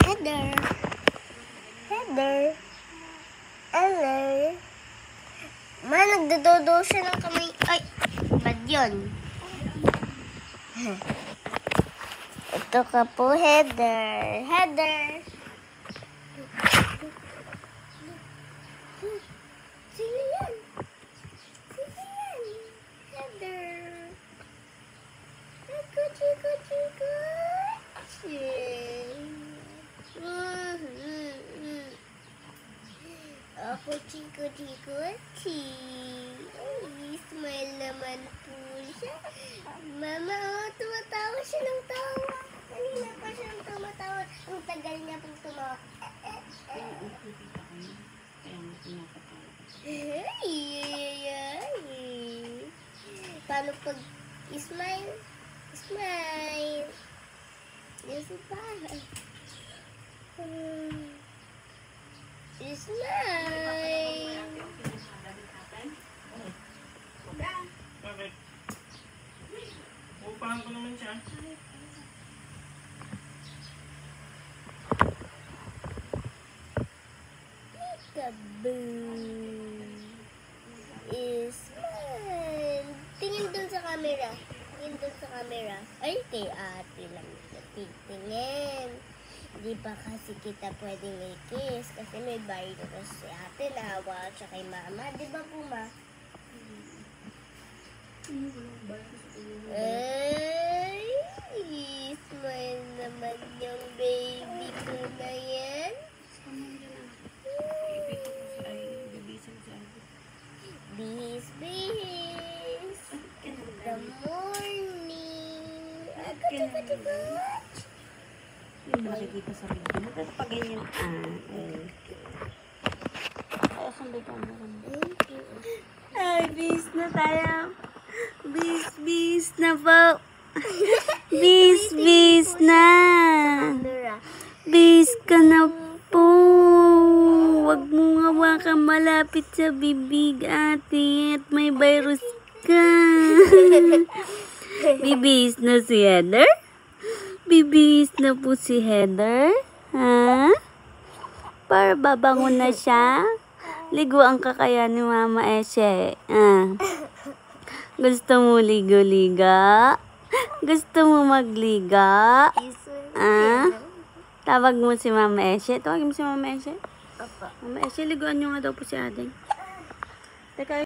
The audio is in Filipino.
Heather. Heather. Hello. Ma, nagdododo siya ng kamay. Ay, bad yun. Ito ka po, Heather. Heather. Sino yan? Sino yan? Heather. Kuchi, kuchi, kuchi. Ako, chiko, chiko, chi. Ay, smile naman po siya. Mama, oh, tumatawa siya ng tawa. Kanina pa siyang tumatawa. Ang tagal niya pong tumawa. Paano pag smile? Smile. Yes, pa. Smile. Bakit? Uupahan ko naman siya. Peekaboo. Smile. Tingin dun sa camera. Tingin dun sa camera. Ay, kay ate lang. Tingin. Di ba kasi kita pwedeng i-kiss kasi may virus si ate na hawa siya kay mama. Di ba po, ma? Ay, smile naman yung baby ko na yan. Bis, bis. Good morning. Agad-agad-agad. Yung nakikita sa video. Tapos pag ganyan, ay, sambay ka mo. Ay, bis na tayo. Bis, bis na po. Bis, bis na. Bis ka na po. Huwag mo hawakan malapit sa bibig, ate. At may virus ka. Bibis na si Heather? Bibis na po si Heather? Ha? Para babango na siya? Liguan ka kaya ni Mama Eshe? Gusto mo ligo-liga? Gusto mo magliga? Tawag mo si Mama Eshe? Tawagin mo si Mama Eshe? Mama Eshe, liguan nyo nga daw po si ating. Teka,